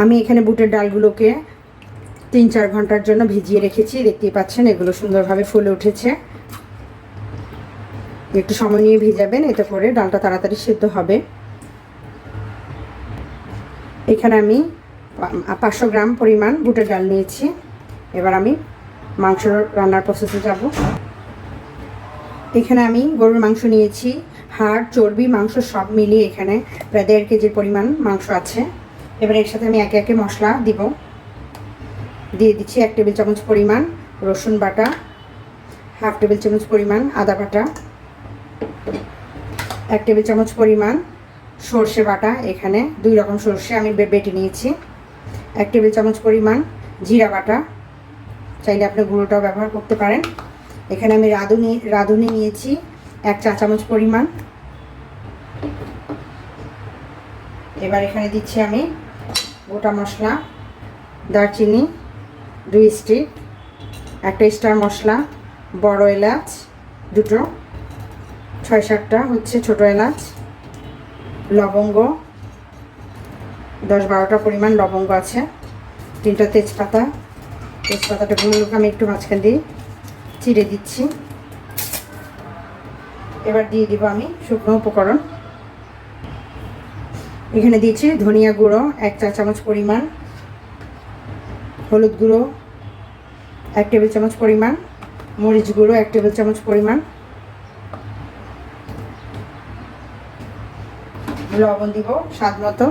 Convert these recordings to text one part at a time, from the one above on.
আমি এখানে বুটের ডালগুলোকে 3-4 ঘন্টার জন্য ভিজিয়ে রেখেছি। দেখতেই পাচ্ছেন এগুলো সুন্দরভাবে ফুলে উঠেছে। একটু সময় নিয়ে ভিজাবেন, এতে করে ডালটা তাড়াতাড়ি সিদ্ধ হবে। এখানে আমি 500 গ্রাম পরিমাণ বুটের ডাল নিয়েছি। এবার আমি মাংস রান্নার প্রসেসে যাব। এখানে আমি গরুর মাংস নিয়েছি, হাড় চর্বি মাংস সব মিলিয়ে এখানে প্রায় 1.5 কেজির পরিমাণ মাংস আছে। এবার এর সাথে আমি একে একে মশলা দিয়ে দিচ্ছি 1 টেবিল চামচ পরিমাণ রসুন বাটা, 1/2 টেবিল চামচ পরিমাণ আদা বাটা, 1 টেবিল চামচ পরিমাণ সর্ষে বাটা। এখানে 2 রকম সর্ষে আমি বেটে নিয়েছি। 1 টেবিল চামচ পরিমাণ জিরা বাটা, চাইলে আপনি গুঁড়োটাও ব্যবহার করতে পারেন। এখানে আমি রাঁধুনি নিয়েছি 1 চা চামচ পরিমাণ। এবার এখানে দিচ্ছি আমি গোটা মশলা, দারচিনি 2 স্টিক, 1টা স্টার মশলা, বড় এলাচ 2টো, 6-7টা হচ্ছে ছোটো এলাচ, লবঙ্গ 10-12টা পরিমাণ লবঙ্গ আছে, 3টা তেজপাতাটা গুঁড়োকে আমি একটু মাঝখান দিয়ে চিড়ে দিচ্ছি। এবার দিয়ে দিব আমি শুকনো উপকরণ। এখানে দিয়েছি ধনিয়া গুঁড়ো 1 চা চামচ পরিমাণ, হলুদ গুঁড়ো 1 টেবিল চামচ পরিমাণ, মরিচ গুঁড়ো 1 টেবিল চামচ পরিমাণ, লবণ দিব স্বাদ মতো।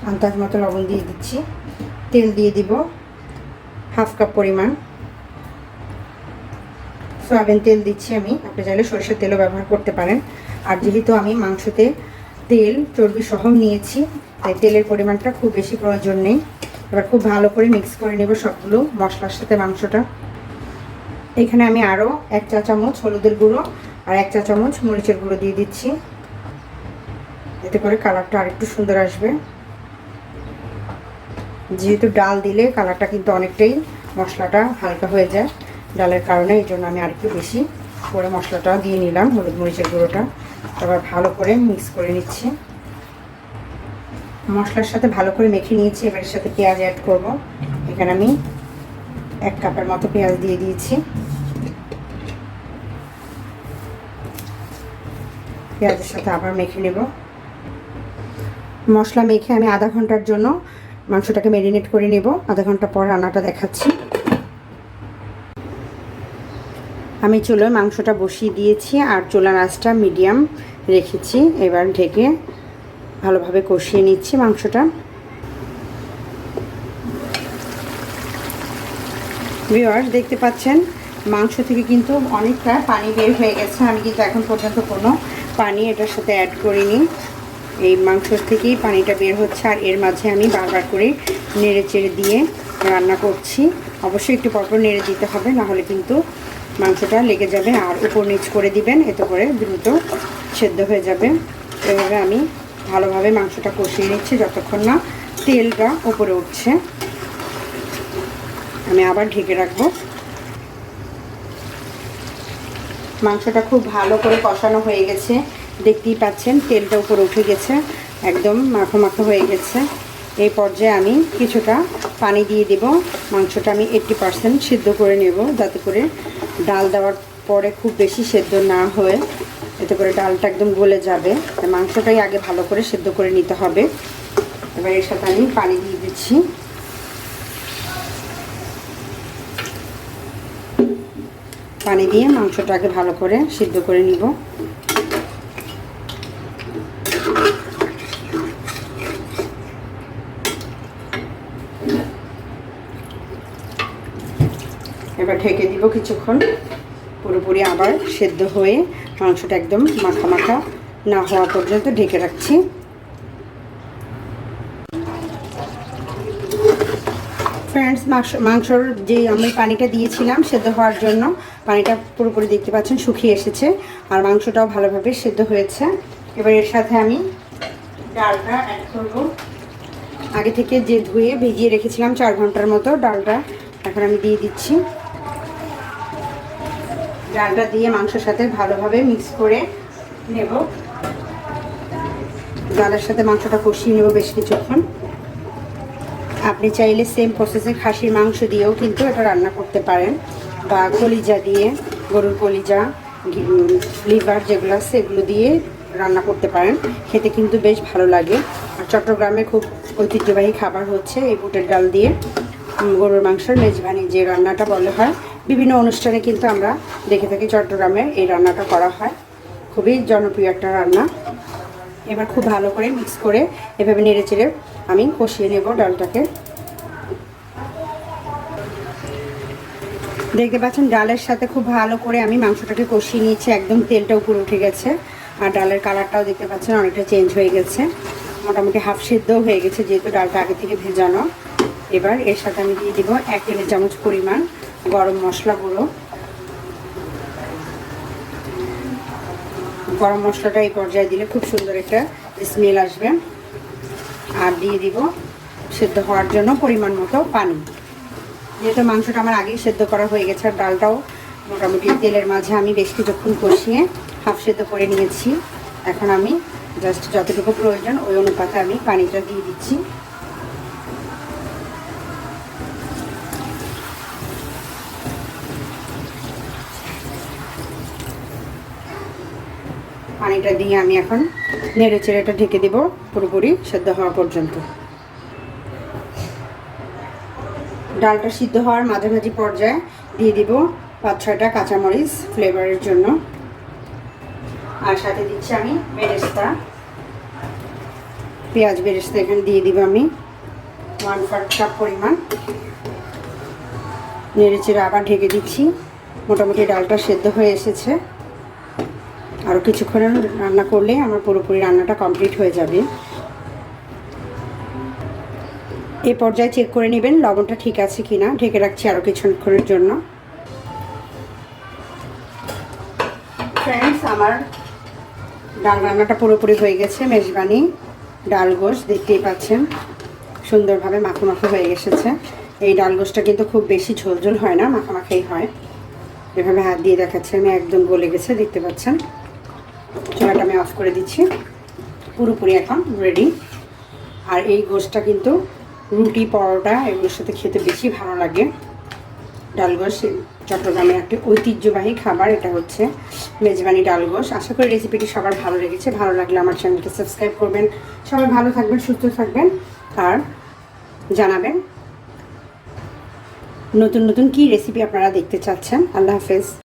আন্দাজ মতো লবণ দিয়ে দিচ্ছি। তেল দিয়ে দিব 1/2 কাপ পরিমাণ, সয়াবিন তেল দিচ্ছি আমি, আপনি চাইলে সরষের তেলও ব্যবহার করতে পারেন। আর যেহেতু আমি মাংসতে তেল চর্বি সহ নিয়েছি, তাই তেলের পরিমাণটা খুব বেশি প্রয়োজন নেই। এবার খুব ভালো করে মিক্স করে নেব সবগুলো মশলার সাথে মাংসটা। এখানে আমি আরও 1 চা চামচ হলুদের গুঁড়ো আর 1 চা চামচ মরিচের গুঁড়ো দিয়ে দিচ্ছি, এতে করে কালারটা আরেকটু সুন্দর আসবে। যেহেতু ডাল দিলে কালারটা কিন্তু অনেকটাই মশলাটা হালকা হয়ে যায় ডালের কারণে, এই জন্য আমি আরেকটু বেশি করে মশলাটা দিয়ে নিলাম, হলুদ মরিচের গুঁড়োটা। আবার ভালো করে মিক্স করে নিচ্ছি। মশলার সাথে ভালো করে মেখে নিয়েছি। এবার এর সাথে পেঁয়াজ অ্যাড করব। এখানে আমি 1 কাপের মতো পেঁয়াজ দিয়ে দিয়েছি। পেঁয়াজের সাথে আবার মেখে নেব। মশলা মেখে আমি আধা ঘন্টার জন্য মাংসটাকে ম্যারিনেট করে নেব। আধা ঘন্টা পর রান্নাটা দেখাচ্ছি। আমি চুলায় মাংসটা বসিয়ে দিয়েছি আর চুলার আঁচটা মিডিয়াম রেখেছি। এবার ঢেকে ভালোভাবে কষিয়ে নিচ্ছি মাংসটা। ভিউয়ার্স দেখতে পাচ্ছেন মাংস থেকে কিন্তু অনেকটা পানি বের হয়ে গেছে। আমি কিন্তু এখন পর্যন্ত কোনো পানি এটার সাথে অ্যাড করিনি। এই মাংস থেকেই পানিটা বের হচ্ছে আর এর মাঝে আমি বারবার করে নেড়ে চেড়ে দিয়ে রান্না করছি। অবশ্যই একটু পরপর নেড়ে দিতে হবে, নাহলে কিন্তু মাংসটা লেগে যাবে। আর উপর নিচ করে দিবেন, এতে করে দ্রুত সেদ্ধ হয়ে যাবে। এভাবে আমি ভালোভাবে মাংসটা কষিয়ে নিচ্ছি যতক্ষণ না তেলটা উপরে উঠছে। আমি আবার ঢেকে রাখবো। মাংসটা খুব ভালো করে কষানো হয়ে গেছে, দেখতেই পাচ্ছেন তেলটা উপরে উঠে গেছে, একদম মাখো মাখো হয়ে গেছে। এই পর্যায়ে আমি কিছুটা পানি দিয়ে দেব। মাংসটা আমি 80% সিদ্ধ করে নেব, যাতে করে ডাল দেওয়ার পরে খুব বেশি সেদ্ধ না হয়ে, এতে করে ডালটা একদম গলে যাবে। মাংসটাই আগে ভালো করে সেদ্ধ করে নিতে হবে। এবার এর সাথে আমি পানি দিয়ে দিচ্ছি। পানি দিয়ে মাংসটাকে ভালো করে সিদ্ধ করে নিব। এবার ঢেকে দিব কিছুক্ষণ, পুরোপুরি আবার সেদ্ধ হয়ে মাংসটা একদম মাখা মাখা না হওয়া পর্যন্ত ঢেকে রাখছি। ফ্রেন্ডস, মাংসর যে আমি পানিটা দিয়েছিলাম সেদ্ধ হওয়ার জন্য, পানিটা পুরোপুরি দেখতে পাচ্ছেন শুকিয়ে এসেছে আর মাংসটাও ভালোভাবে সেদ্ধ হয়েছে। এবার এর সাথে আমি ডালটা অ্যাড করব। আগে থেকে যে ধুয়ে ভিজিয়ে রেখেছিলাম 4 ঘন্টার মতো ডালটা এখন আমি দিয়ে দিচ্ছি। ডালটা দিয়ে মাংসের সাথে ভালোভাবে মিক্স করে নেব। ডালের সাথে মাংসটা কষিয়ে নেব বেশ কিছুক্ষণ। আপনি চাইলে সেম প্রসেসে খাসির মাংস দিয়েও কিন্তু এটা রান্না করতে পারেন, বা কলিজা দিয়ে, গরুর কলিজা, লিভার যেগুলো আছে এগুলো দিয়ে রান্না করতে পারেন। খেতে কিন্তু বেশ ভালো লাগে। আর চট্টগ্রামে খুব ঐতিহ্যবাহী খাবার হচ্ছে এই বুটের ডাল দিয়ে গরুর মাংসের মেজবানি যে রান্নাটা বলা হয়। বিভিন্ন অনুষ্ঠানে কিন্তু আমরা দেখে থাকি চট্টগ্রামে এই রান্নাটা করা হয়। খুবই জনপ্রিয় একটা রান্না। এবার খুব ভালো করে মিক্স করে এভাবে নেড়ে চেড়ে আমি কষিয়ে নেব ডালটাকে। দেখতে পাচ্ছেন ডালের সাথে খুব ভালো করে আমি মাংসটাকে কষিয়ে নিয়েছি, একদম তেলটা উপরে উঠে গেছে। আর ডালের কালারটাও দেখতে পাচ্ছেন অনেকটা চেঞ্জ হয়ে গেছে, মোটামুটি হাফ সিদ্ধও হয়ে গেছে যেহেতু ডালটা আগে থেকে ভেজানো। এবার এর সাথে আমি দিয়ে দিব 1 টেবিল চামচ পরিমাণ গরম মশলা গুঁড়ো। গরম মশলাটা এই পর্যায়ে দিলে খুব সুন্দর একটা স্মেল আসবে। আর দিয়ে দিব সেদ্ধ হওয়ার জন্য পরিমাণ মতো পানি। যেহেতু মাংসটা আমার আগেই সেদ্ধ করা হয়ে গেছে, আর ডালটাও মোটামুটি তেলের মাঝে আমি বেশ কিছুক্ষণ কষিয়ে হাফ সেদ্ধ করে নিয়েছি। এখন আমি জাস্ট যতটুকু প্রয়োজন ওই অনুপাতে আমি পানিটা দিয়ে দিচ্ছি। পানিটা দিয়ে আমি এখন নেড়ে চেড়ে এটা ঢেকে দেব পুরোপুরি সেদ্ধ হওয়া পর্যন্ত। ডালটা সিদ্ধ হওয়ার মাঝামাঝি পর্যায়ে দিয়ে দিব 5-6টা কাঁচামরিচ ফ্লেভারের জন্য। আর সাথে দিচ্ছি আমি বেরেস্তা, পেঁয়াজ বেরেস্তা এখানে দিয়ে দিব আমি 1/4 কাপ পরিমাণ। নেড়ে চেড়ে আবার ঢেকে দিচ্ছি। মোটামুটি ডালটা সেদ্ধ হয়ে এসেছে, আরও কিছুক্ষণ রান্না করলে আমার পুরোপুরি রান্নাটা কমপ্লিট হয়ে যাবে। এই পর্যায়ে চেক করে নেবেন লবণটা ঠিক আছে কিনা। ঢেকে রাখছি আরও কিছুক্ষণের জন্য। ফ্রেন্ডস, আমার ডাল রান্নাটা পুরোপুরি হয়ে গেছে। মেজবানি ডাল গোশ দেখতেই পাচ্ছেন সুন্দরভাবে মাখো মাখো হয়ে এসেছে। এই ডাল গোশটা কিন্তু খুব বেশি ঝোল হয় না, মাখামাখাই হয়। এভাবে হাত দিয়ে দেখাচ্ছি আমি, একদম গলে গেছে দেখতে পাচ্ছেন। চুলাটা আমি অফ করে দিচ্ছি। পুরোপুরি এখন রেডি। আর এই গোশটা কিন্তু রুটি, পরোটা এগুলোর সাথে খেতে বেশি ভালো লাগে। ডাল গোশ চট্টগ্রামের একটি ঐতিহ্যবাহী খাবার, এটা হচ্ছে মেজবানি ডাল গোশ। আশা করি রেসিপিটি সবার ভালো লেগেছে। ভালো লাগলে আমার চ্যানেলকে সাবস্ক্রাইব করবেন। সবাই ভালো থাকবেন, সুস্থ থাকবেন, আর জানাবেন নতুন নতুন কী রেসিপি আপনারা দেখতে চাচ্ছেন। আল্লাহ হাফেজ।